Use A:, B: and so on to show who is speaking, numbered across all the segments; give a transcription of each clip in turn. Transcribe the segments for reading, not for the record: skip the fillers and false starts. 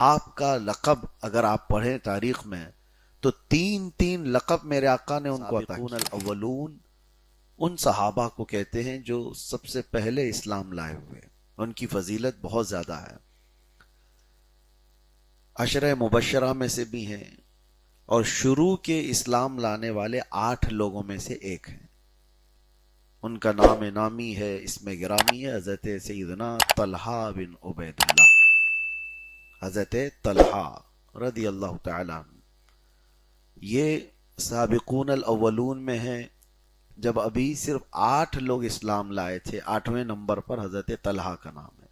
A: آپ کا لقب اگر آپ پڑھیں تاریخ میں تو تین لقب میرے آقا نے ان کو عطا کیا۔ الاولون ان صحابہ کو کہتے ہیں جو سب سے پہلے اسلام لائے ہوئے، ان کی فضیلت بہت زیادہ ہے، عشرہ مبشرہ میں سے بھی ہیں اور شروع کے اسلام لانے والے 8 لوگوں میں سے ایک ہیں۔ ان کا نام نامی ہے، اسم گرامی ہے حضرت سیدنا طلحہ بن عبید اللہ، حضرت طلحہ رضی اللہ تعالیٰ عنہ۔ یہ سابقون الاولون میں ہیں، جب ابھی صرف 8 لوگ اسلام لائے تھے، 8ویں نمبر پر حضرت طلحہ کا نام ہے،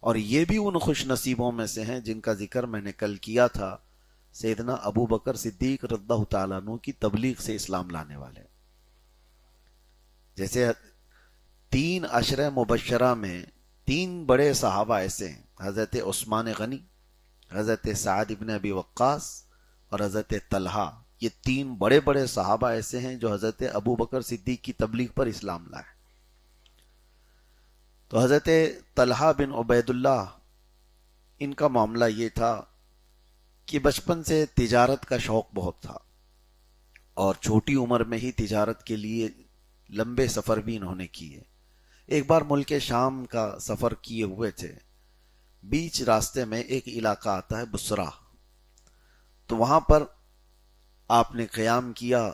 A: اور یہ بھی ان خوش نصیبوں میں سے ہیں جن کا ذکر میں نے کل کیا تھا، سیدنا ابو بکر صدیق رضی اللہ تعالیٰ عنہ کی تبلیغ سے اسلام لانے والے۔ جیسے 3 عشرہ مبشرہ میں 3 بڑے صحابہ ایسے ہیں، حضرت عثمان غنی، حضرت سعد بن ابی وقاص اور حضرت طلحہ۔ یہ 3 بڑے بڑے صحابہ ایسے ہیں جو حضرت ابو بکر صدیق کی تبلیغ پر اسلام لائے۔ تو حضرت طلحہ بن عبید اللہ، ان کا معاملہ یہ تھا کہ بچپن سے تجارت کا شوق بہت تھا اور چھوٹی عمر میں ہی تجارت کے لیے لمبے سفر بھی انہوں نے کیے۔ ایک بار ملک شام کا سفر کیے ہوئے تھے، بیچ راستے میں ایک علاقہ آتا ہے بصرہ، تو وہاں پر آپ نے قیام کیا،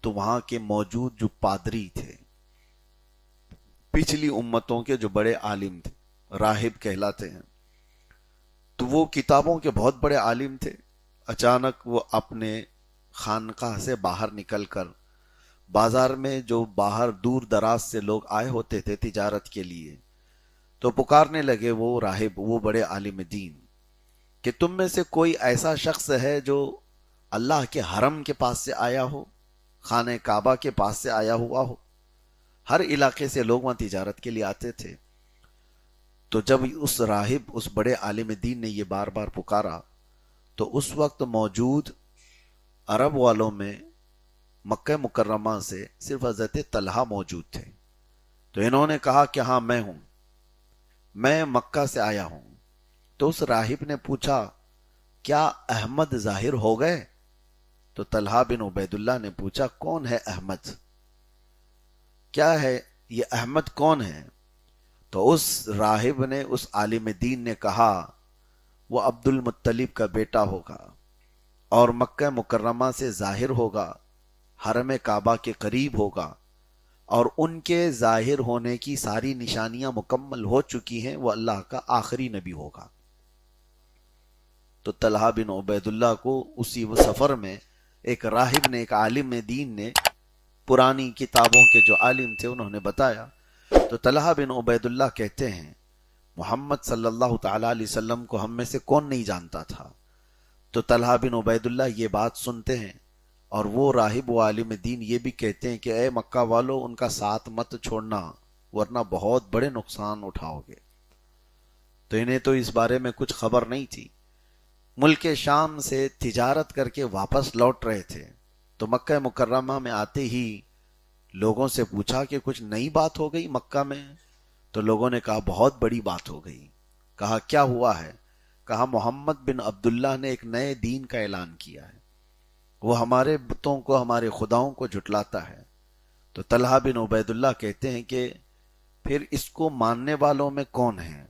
A: تو وہاں کے موجود جو پادری تھے، پچھلی امتوں کے جو بڑے عالم تھے، راہب کہلاتے ہیں، تو وہ کتابوں کے بہت بڑے عالم تھے۔ اچانک وہ اپنے خانقاہ سے باہر نکل کر بازار میں جو باہر دور دراز سے لوگ آئے ہوتے تھے تجارت کے لیے، تو پکارنے لگے وہ راہب، وہ بڑے عالم دین، کہ تم میں سے کوئی ایسا شخص ہے جو اللہ کے حرم کے پاس سے آیا ہو، خانہ کعبہ کے پاس سے آیا ہوا ہو؟ ہر علاقے سے لوگ وہاں تجارت کے لیے آتے تھے۔ تو جب اس راہب، اس بڑے عالم دین نے یہ بار بار پکارا، تو اس وقت موجود عرب والوں میں مکہ مکرمہ سے صرف حضرت طلحہ موجود تھے۔ تو انہوں نے کہا کہ ہاں میں ہوں، میں مکہ سے آیا ہوں۔ تو اس راہب نے پوچھا کیا احمد ظاہر ہو گئے؟ تو طلحہ بن عبید اللہ نے پوچھا کون ہے احمد؟ کیا ہے یہ احمد کون ہے؟ تو اس راہب نے، اس عالم دین نے کہا وہ عبد المطلب کا بیٹا ہوگا اور مکہ مکرمہ سے ظاہر ہوگا، حرم کعبہ کے قریب ہوگا، اور ان کے ظاہر ہونے کی ساری نشانیاں مکمل ہو چکی ہیں، وہ اللہ کا آخری نبی ہوگا۔ تو طلحہ بن عبید اللہ کو اسی وہ سفر میں ایک راہب نے، ایک عالم دین نے، پرانی کتابوں کے جو عالم تھے انہوں نے بتایا۔ تو طلحہ بن عبید اللہ کہتے ہیں محمد صلی اللہ تعالیٰ علیہ وسلم کو ہم میں سے کون نہیں جانتا تھا؟ تو طلحہ بن عبید اللہ یہ بات سنتے ہیں، اور وہ راہب و عالم دین یہ بھی کہتے ہیں کہ اے مکہ والو، ان کا ساتھ مت چھوڑنا ورنہ بہت بڑے نقصان اٹھاؤ گے۔ تو انہیں تو اس بارے میں کچھ خبر نہیں تھی۔ ملک شام سے تجارت کر کے واپس لوٹ رہے تھے، تو مکہ مکرمہ میں آتے ہی لوگوں سے پوچھا کہ کچھ نئی بات ہو گئی مکہ میں؟ تو لوگوں نے کہا بہت بڑی بات ہو گئی۔ کہا کیا ہوا ہے؟ کہا محمد بن عبداللہ نے ایک نئے دین کا اعلان کیا ہے، وہ ہمارے بتوں کو، ہمارے خداؤں کو جھٹلاتا ہے۔ تو طلحہ بن عبید اللہ کہتے ہیں کہ پھر اس کو ماننے والوں میں کون ہیں؟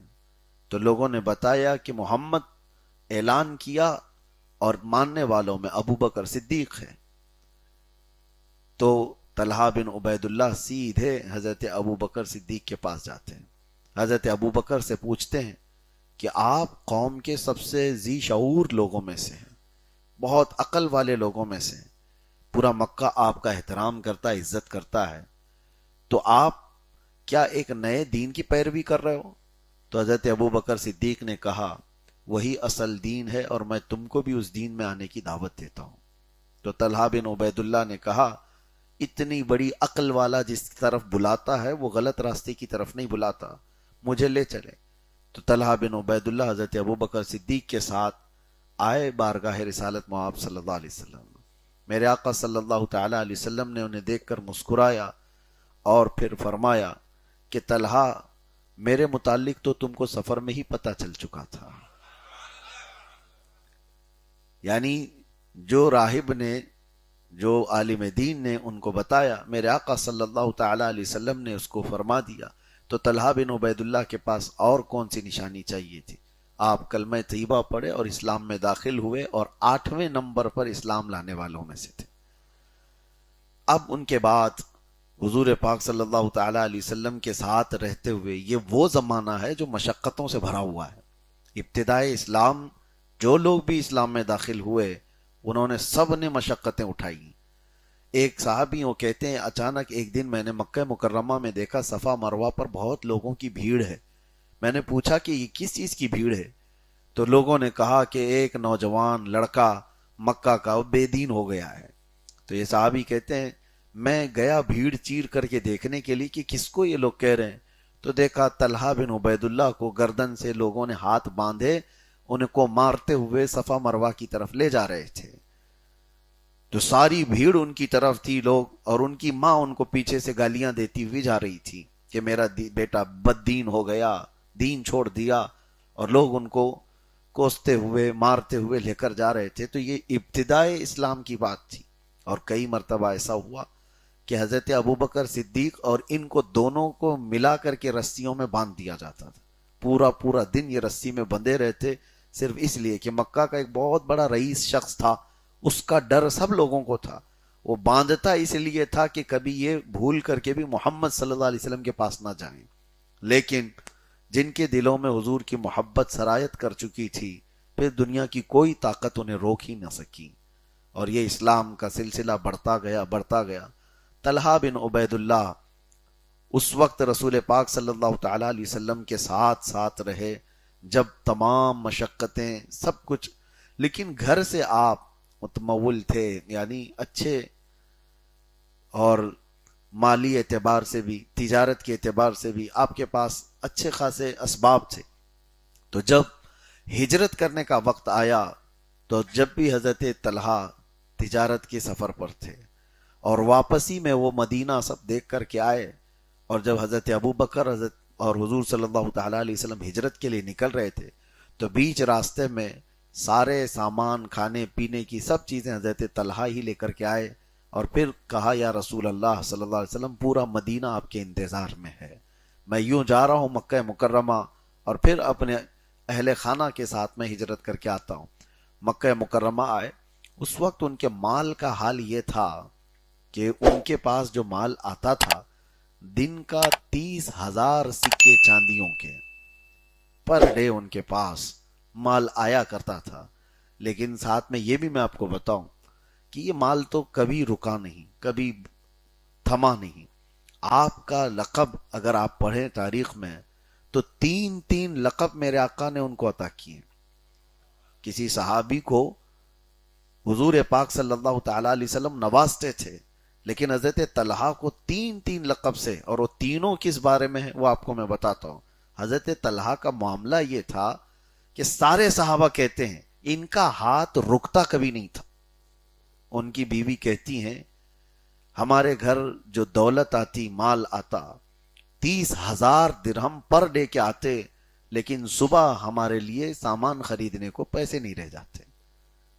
A: تو لوگوں نے بتایا کہ محمد اعلان کیا اور ماننے والوں میں ابو بکر صدیق ہے۔ تو طلحہ بن عبید اللہ سیدھے حضرت ابو بکر صدیق کے پاس جاتے ہیں، حضرت ابو بکر سے پوچھتے ہیں کہ آپ قوم کے سب سے ذی شعور لوگوں میں سے ہیں، بہت عقل والے لوگوں میں سے ہیں، پورا مکہ آپ کا احترام کرتا ہے، عزت کرتا ہے، تو آپ کیا ایک نئے دین کی پیروی کر رہے ہو؟ تو حضرت ابو بکر صدیق نے کہا وہی اصل دین ہے اور میں تم کو بھی اس دین میں آنے کی دعوت دیتا ہوں۔ تو طلحہ بن عبید اللہ نے کہا اتنی بڑی عقل والا جس طرف بلاتا ہے وہ غلط راستے کی طرف نہیں بلاتا، مجھے لے چلے۔ تو طلحہ بن عبید اللہ حضرت ابو بکر صدیق کے ساتھ آئے بارگاہ رسالت مآب صلی اللہ علیہ وسلم۔ میرے آقا صلی اللہ تعالی علیہ وسلم نے انہیں دیکھ کر مسکرایا اور پھر فرمایا کہ طلحہ، میرے متعلق تو تم کو سفر میں ہی پتہ چل چکا تھا، یعنی جو راہب نے، جو عالم دین نے ان کو بتایا، میرے آقا صلی اللہ تعالی علیہ وسلم نے اس کو فرما دیا، تو طلحہ بن عبید اللہ کے پاس اور کون سی نشانی چاہیے تھی؟ آپ کلمہ طیبہ پڑھے اور اسلام میں داخل ہوئے، اور 8ویں نمبر پر اسلام لانے والوں میں سے تھے۔ اب ان کے بعد حضور پاک صلی اللہ تعالی علیہ وسلم کے ساتھ رہتے ہوئے، یہ وہ زمانہ ہے جو مشقتوں سے بھرا ہوا ہے۔ ابتدائے اسلام جو لوگ بھی اسلام میں داخل ہوئے، انہوں نے سب نے مشقتیں اٹھائی۔ ایک صحابی وہ کہتے ہیں، اچانک ایک دن میں نے مکہ مکرمہ میں دیکھا صفا مروہ پر بہت لوگوں کی بھیڑ ہے۔ میں نے پوچھا کہ یہ کس چیز کی بھیڑ ہے؟ تو لوگوں نے کہا کہ ایک نوجوان لڑکا مکہ کا بے دین ہو گیا ہے۔ تو یہ صحابی کہتے ہیں، میں گیا بھیڑ چیر کر کے دیکھنے کے لیے کہ کس کو یہ لوگ کہہ رہے ہیں، تو دیکھا طلحہ بن عبید اللہ کو گردن سے لوگوں نے ہاتھ باندھے ان کو مارتے ہوئے صفا مروہ کی طرف لے جا رہے تھے۔ تو ساری بھیڑ ان کی طرف تھی، لوگ، اور ان کی ماں ان کو پیچھے سے گالیاں دیتی ہوئی جا رہی تھی کہ میرا بیٹا بد دین ہو گیا، دین چھوڑ دیا، اور لوگ ان کو کوستے ہوئے مارتے ہوئے لے کر جا رہے تھے۔ تو یہ ابتدائے اسلام کی بات تھی، اور کئی مرتبہ ایسا ہوا کہ حضرت ابوبکر صدیق اور ان کو دونوں کو ملا کر کے رسیوں میں باندھ دیا جاتا تھا۔ پورا پورا دن یہ رسی میں بندھے رہتے، صرف اس لیے کہ مکہ کا ایک بہت بڑا رئیس شخص تھا، اس کا ڈر سب لوگوں کو تھا۔ وہ باندھتا اس لیے تھا کہ کبھی یہ بھول کر کے بھی محمد صلی اللہ علیہ وسلم کے پاس نہ جائیں۔ لیکن جن کے دلوں میں حضور کی محبت سرایت کر چکی تھی، پھر دنیا کی کوئی طاقت انہیں روک ہی نہ سکی، اور یہ اسلام کا سلسلہ بڑھتا گیا بڑھتا گیا۔ طلحہ بن عبید اللہ اس وقت رسول پاک صلی اللہ تعالی علیہ وسلم کے ساتھ ساتھ رہے جب تمام مشقتیں سب کچھ، لیکن گھر سے آپ متمول تھے، یعنی اچھے، اور مالی اعتبار سے بھی، تجارت کے اعتبار سے بھی آپ کے پاس اچھے خاصے اسباب تھے۔ تو جب ہجرت کرنے کا وقت آیا، تو جب بھی حضرت طلحہ تجارت کے سفر پر تھے، اور واپسی میں وہ مدینہ سب دیکھ کر کے آئے، اور جب حضرت ابوبکر حضرت اور حضور صلی اللہ تعالی علیہ وسلم ہجرت کے لیے نکل رہے تھے، تو بیچ راستے میں سارے سامان، کھانے پینے کی سب چیزیں حضرت طلحہ ہی لے کر کے آئے، اور پھر کہا، یا رسول اللہ صلی اللہ علیہ وسلم، پورا مدینہ آپ کے انتظار میں ہے، میں یوں جا رہا ہوں مکہ مکرمہ، اور پھر اپنے اہل خانہ کے ساتھ میں ہجرت کر کے آتا ہوں۔ مکہ مکرمہ آئے، اس وقت ان کے مال کا حال یہ تھا کہ ان کے پاس جو مال آتا تھا، دن کا 30,000 سکے چاندیوں کے پر ڈے ان کے پاس مال آیا کرتا تھا۔ لیکن ساتھ میں یہ بھی میں آپ کو بتاؤں کہ یہ مال تو کبھی رکا نہیں، کبھی تھما نہیں۔ آپ کا لقب اگر آپ پڑھیں تاریخ میں، تو 3 لقب میرے آقا نے ان کو عطا کیے۔ کسی صحابی کو حضور پاک صلی اللہ تعالی علیہ وسلم نوازتے تھے، لیکن حضرت طلحہ کو 3 لقب سے، اور وہ تینوں کس بارے میں ہیں وہ آپ کو میں بتاتا ہوں۔ حضرت طلحہ کا معاملہ یہ تھا کہ سارے صحابہ کہتے ہیں ان کا ہاتھ رکتا کبھی نہیں تھا۔ ان کی بیوی کہتی ہیں، ہمارے گھر جو دولت آتی، مال آتا، 30,000 درہم پر ڈے کے آتے، لیکن صبح ہمارے لیے سامان خریدنے کو پیسے نہیں رہ جاتے۔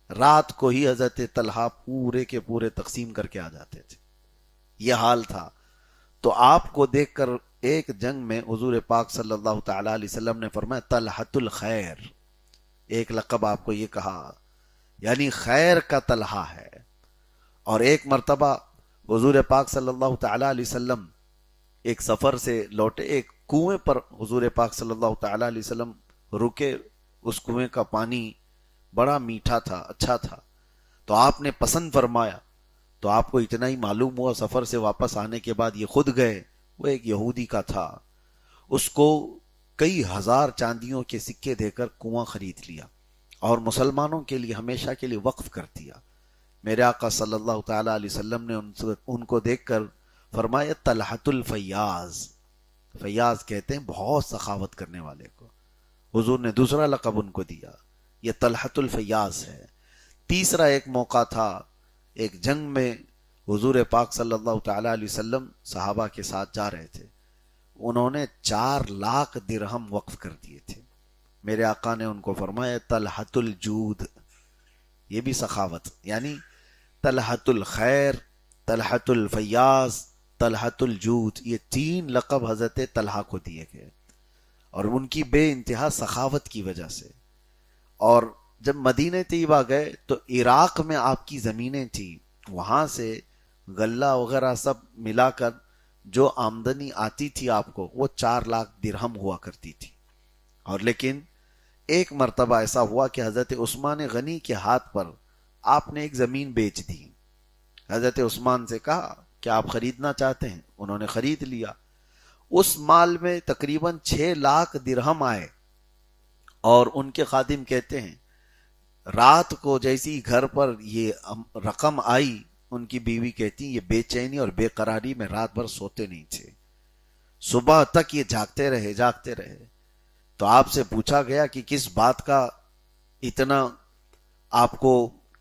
A: رات کو ہی حضرت طلحہ پورے کے پورے تقسیم کر کے آ جاتے تھے۔ یہ حال تھا۔ تو آپ کو دیکھ کر ایک جنگ میں حضور پاک صلی اللہ تعالی علیہ وسلم نے فرمایا، طلحۃ الخیر، ایک لقب آپ کو یہ کہا، یعنی خیر کا طلحہ ہے۔ اور ایک مرتبہ حضور پاک صلی اللہ تعالی علیہ وسلم ایک سفر سے لوٹے، ایک کنویں پر حضور پاک صلی اللہ تعالی علیہ وسلم رکے، اس کنویں کا پانی بڑا میٹھا تھا، اچھا تھا، تو آپ نے پسند فرمایا۔ تو آپ کو اتنا ہی معلوم ہوا، سفر سے واپس آنے کے بعد یہ خود گئے، وہ ایک یہودی کا تھا، اس کو کئی ہزار چاندیوں کے سکے دے کر کنواں خرید لیا، اور مسلمانوں کے لیے ہمیشہ کے لیے وقف کر دیا۔ میرے آقا صلی اللہ تعالی علیہ وسلم نے ان کو دیکھ کر فرمایا، طلحۃ الفیاض، فیاض کہتے ہیں بہت سخاوت کرنے والے کو۔ حضور نے دوسرا لقب ان کو دیا، یہ طلحۃ الفیاض ہے۔ تیسرا ایک موقع تھا، ایک جنگ میں حضور پاک صلی اللہ تعالی علیہ وسلم صحابہ کے ساتھ جا رہے تھے، انہوں نے 4 لاکھ درہم وقف کر دیے تھے۔ میرے آقا نے ان کو فرمایا، طلحۃ الجود، یہ بھی سخاوت. یعنی طلحۃ الخیر، طلحۃ الفیاض، طلحۃ الجود، یہ 3 لقب حضرت طلحہ کو دیے گئے اور ان کی بے انتہا سخاوت کی وجہ سے. اور جب مدینہ طیبہ گئے تو عراق میں آپ کی زمینیں تھیں، وہاں سے غلہ وغیرہ سب ملا کر جو آمدنی آتی تھی آپ کو وہ 4 لاکھ درہم ہوا کرتی تھی. اور لیکن ایک مرتبہ ایسا ہوا کہ حضرت عثمان غنی کے ہاتھ پر آپ نے ایک زمین بیچ دی. حضرت عثمان سے کہا کہ آپ خریدنا چاہتے ہیں؟ انہوں نے خرید لیا. اس مال میں تقریباً 6 لاکھ درہم آئے. اور ان کے خادم کہتے ہیں رات کو جیسی گھر پر یہ رقم آئی، ان کی بیوی کہتی یہ بے چینی اور بے قراری میں رات بھر سوتے نہیں تھے، صبح تک یہ جاگتے رہے. تو آپ سے پوچھا گیا کہ کس بات کا اتنا آپ کو،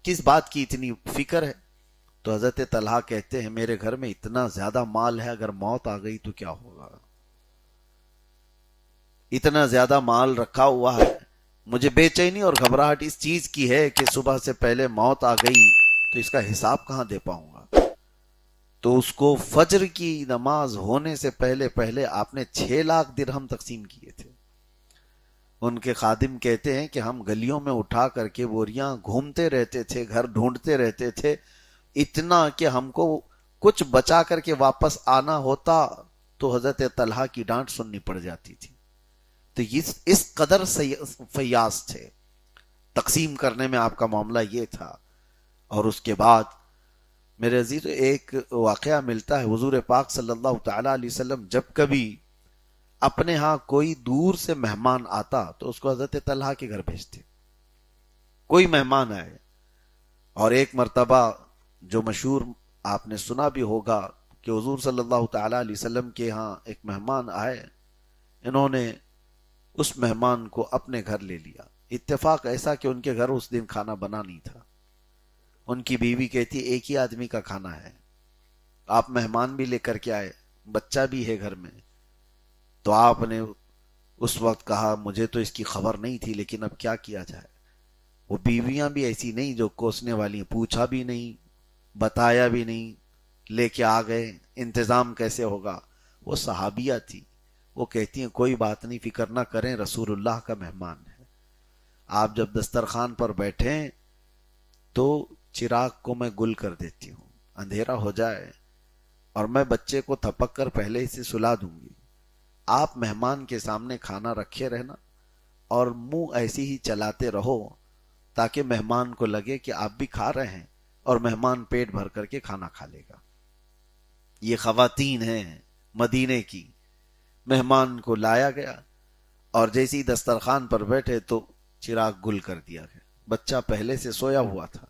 A: کس بات کی اتنی فکر ہے؟ تو حضرت طلحہ کہتے ہیں میرے گھر میں اتنا زیادہ مال ہے، اگر موت آ گئی تو کیا ہوگا؟ اتنا زیادہ مال رکھا ہوا ہے، مجھے بے چینی اور گھبراہٹ اس چیز کی ہے کہ صبح سے پہلے موت آ گئی تو اس کا حساب کہاں دے پاؤں گا. تو اس کو فجر کی نماز ہونے سے پہلے آپ نے 6 لاکھ درہم تقسیم کیے تھے. ان کے خادم کہتے ہیں کہ ہم گلیوں میں اٹھا کر کے بوریاں گھومتے رہتے تھے، گھر ڈھونڈتے رہتے تھے، اتنا کہ ہم کو کچھ بچا کر کے واپس آنا ہوتا تو حضرت طلحہ کی ڈانٹ سننی پڑ جاتی تھی. تو اس قدر فیاض تھے، تقسیم کرنے میں آپ کا معاملہ یہ تھا. اور اس کے بعد میرے عزیز ایک واقعہ ملتا ہے، حضور پاک صلی اللہ تعالی علیہ وسلم جب کبھی اپنے ہاں کوئی دور سے مہمان آتا تو اس کو حضرت طلحہ کے گھر بھیجتے. کوئی مہمان آئے، اور ایک مرتبہ جو مشہور آپ نے سنا بھی ہوگا کہ حضور صلی اللہ تعالی علیہ وسلم کے ہاں ایک مہمان آئے، انہوں نے اس مہمان کو اپنے گھر لے لیا. اتفاق ایسا کہ ان کے گھر اس دن کھانا بنا نہیں تھا. ان کی بیوی کہتی ایک ہی آدمی کا کھانا ہے، آپ مہمان بھی لے کر کے آئے، بچہ بھی ہے گھر میں. تو آپ نے اس وقت کہا مجھے تو اس کی خبر نہیں تھی، لیکن اب کیا کیا جائے. وہ بیویاں بھی ایسی نہیں جو کوسنے والی ہیں، پوچھا بھی نہیں، بتایا بھی نہیں، لے کے آ گئے، انتظام کیسے ہوگا. وہ صحابیہ تھی، وہ کہتی ہیں کوئی بات نہیں، فکر نہ کریں، رسول اللہ کا مہمان ہے. آپ جب دسترخوان پر بیٹھیں تو چراغ کو میں گل کر دیتی ہوں، اندھیرا ہو جائے اور میں بچے کو تھپک کر پہلے سے سلا دوں گی. آپ مہمان کے سامنے کھانا رکھے رہنا اور منہ ایسی ہی چلاتے رہو تاکہ مہمان کو لگے کہ آپ بھی کھا رہے ہیں اور مہمان پیٹ بھر کر کے کھانا کھا لے گا. یہ خواتین ہیں مدینے کی. مہمان کو لایا گیا اور جیسے ہی دسترخوان پر بیٹھے تو چراغ گل کر دیا گیا. بچہ پہلے سے سویا ہوا تھا،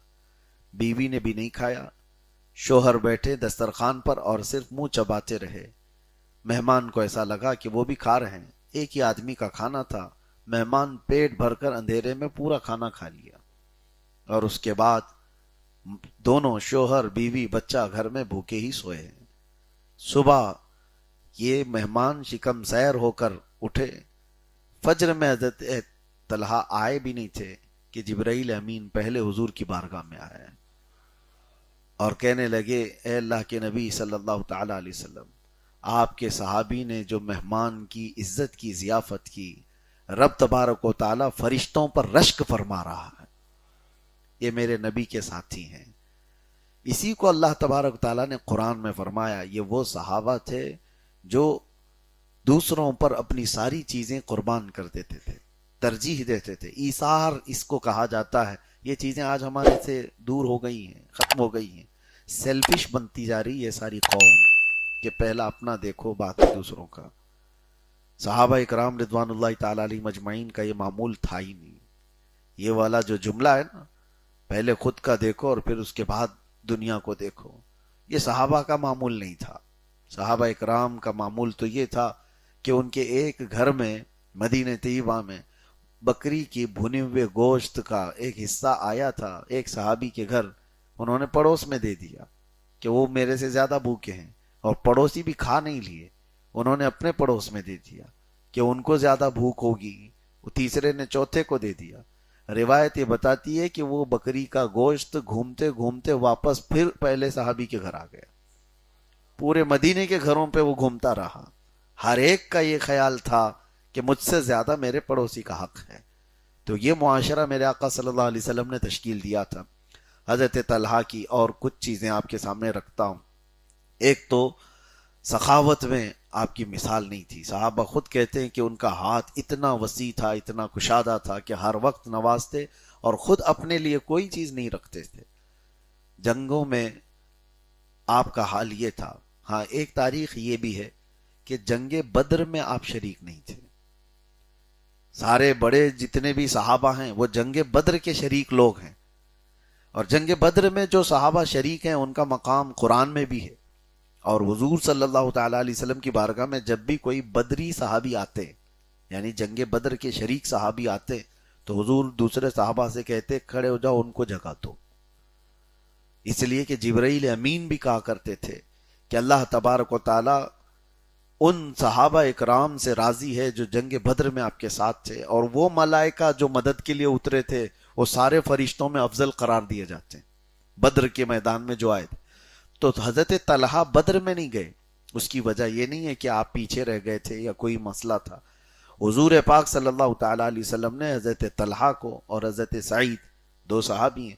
A: بیوی نے بھی نہیں کھایا، شوہر بیٹھے دسترخوان پر اور صرف منہ چباتے رہے. مہمان کو ایسا لگا کہ وہ بھی کھا رہے ہیں، ایک ہی آدمی کا کھانا تھا، مہمان پیٹ بھر کر اندھیرے میں پورا کھانا کھا لیا. اور اس کے بعد دونوں شوہر بیوی بچہ گھر میں بھوکے ہی سوئے ہیں. صبح یہ مہمان شکم سیر ہو کر اٹھے. فجر میں حضرت طلحہ آئے بھی نہیں تھے کہ جبرائیل امین پہلے حضور کی بارگاہ میں آئے اور کہنے لگے اے اللہ کے نبی صلی اللہ تعالی علیہ وسلم، آپ کے صحابی نے جو مہمان کی عزت کی ضیافت کی، رب تبارک و تعالی فرشتوں پر رشک فرما رہا ہے. یہ میرے نبی کے ساتھی ہیں. اسی کو اللہ تبارک و تعالی نے قرآن میں فرمایا، یہ وہ صحابہ تھے جو دوسروں پر اپنی ساری چیزیں قربان کر دیتے تھے، ترجیح دیتے تھے. ایثار اس کو کہا جاتا ہے. یہ چیزیں آج ہمارے سے دور ہو گئی ہیں، ختم ہو گئی ہیں. سیلفش بنتی جا رہی ہے ساری قوم کہ پہلا اپنا دیکھو باقی دوسروں کا. صحابہ اکرام رضوان اللہ تعالی علیہ مجمعین کا یہ معمول تھا ہی نہیں. یہ والا جو جملہ ہے نا، پہلے خود کا دیکھو اور پھر اس کے بعد دنیا کو دیکھو، یہ صحابہ کا معمول نہیں تھا. صحابہ اکرام کا معمول تو یہ تھا کہ ان کے ایک گھر میں مدینہ طیبہ میں بکری کی بھنے ہوئے گوشت کا ایک حصہ آیا تھا ایک صحابی کے گھر، انہوں نے پڑوس میں دے دیا کہ وہ میرے سے زیادہ بھوکے ہیں، اور پڑوسی بھی کھا نہیں لیے، انہوں نے اپنے پڑوس میں دے دیا کہ ان کو زیادہ بھوک ہوگی، وہ تیسرے نے چوتھے کو دے دیا. روایت یہ بتاتی ہے کہ وہ بکری کا گوشت گھومتے گھومتے واپس پھر پہلے صحابی کے گھر آ گیا. پورے مدینے کے گھروں پہ وہ گھومتا رہا. ہر ایک کا یہ خیال تھا کہ مجھ سے زیادہ میرے پڑوسی کا حق ہے. تو یہ معاشرہ میرے آقا صلی اللہ علیہ وسلم نے تشکیل دیا تھا. حضرت طلحہ کی اور کچھ چیزیں آپ کے سامنے رکھتا ہوں. ایک تو سخاوت میں آپ کی مثال نہیں تھی. صحابہ خود کہتے ہیں کہ ان کا ہاتھ اتنا وسیع تھا, اتنا کشادہ تھا کہ ہر وقت نوازتے اور خود اپنے لیے کوئی چیز نہیں رکھتے تھے. جنگوں میں آپ کا حال یہ تھا. ہاں, ایک تاریخ یہ بھی ہے کہ جنگ بدر میں آپ شریک نہیں تھے. سارے بڑے جتنے بھی صحابہ ہیں وہ جنگ بدر کے شریک لوگ ہیں, اور جنگ بدر میں جو صحابہ شریک ہیں ان کا مقام قرآن میں بھی ہے. اور حضور صلی اللہ تعالیٰ علیہ وسلم کی بارگاہ میں جب بھی کوئی بدری صحابی آتے, یعنی جنگ بدر کے شریک صحابی آتے, تو حضور دوسرے صحابہ سے کہتے کھڑے ہو جاؤ, ان کو جگہ دو. اس لیے کہ جبرائیل امین بھی کہا کرتے تھے کہ اللہ تبارک و تعالی ان صحابہ اکرام سے راضی ہے جو جنگ بدر میں آپ کے ساتھ تھے, اور وہ ملائکہ جو مدد کے لیے اترے تھے وہ سارے فرشتوں میں افضل قرار دیے جاتے ہیں بدر کے میدان میں جو آئے تھے. تو حضرت طلحہ بدر میں نہیں گئے. اس کی وجہ یہ نہیں ہے کہ آپ پیچھے رہ گئے تھے یا کوئی مسئلہ تھا. حضور پاک صلی اللہ تعالیٰ علیہ وسلم نے حضرت طلحہ کو اور حضرت سعید, دو صحابی ہیں,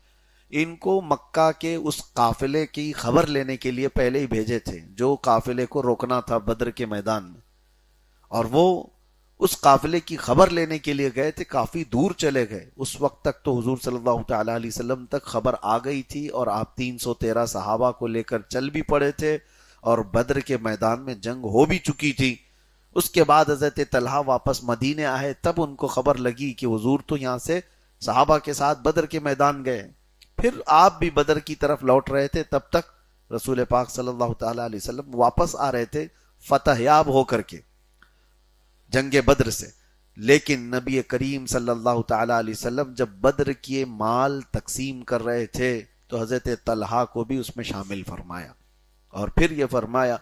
A: ان کو مکہ کے اس قافلے کی خبر لینے کے لیے پہلے ہی بھیجے تھے جو قافلے کو روکنا تھا بدر کے میدان میں. اور وہ اس قافلے کی خبر لینے کے لیے گئے تھے, کافی دور چلے گئے. اس وقت تک تو حضور صلی اللہ تعالیٰ علیہ وسلم تک خبر آ گئی تھی, اور آپ 313 صحابہ کو لے کر چل بھی پڑے تھے, اور بدر کے میدان میں جنگ ہو بھی چکی تھی. اس کے بعد حضرت طلحہ واپس مدینے آئے, تب ان کو خبر لگی کہ حضور تو یہاں سے صحابہ کے ساتھ بدر کے میدان گئے. پھر آپ بھی بدر کی طرف لوٹ رہے تھے, تب تک رسول پاک صلی اللہ تعالیٰ علیہ وسلم واپس آ رہے تھے فتح یاب ہو کر کے جنگ بدر سے. لیکن نبی کریم صلی اللہ تعالیٰ علیہ وسلم جب بدر کے مال تقسیم کر رہے تھے تو حضرت طلحہ کو بھی اس میں شامل فرمایا, اور پھر یہ فرمایا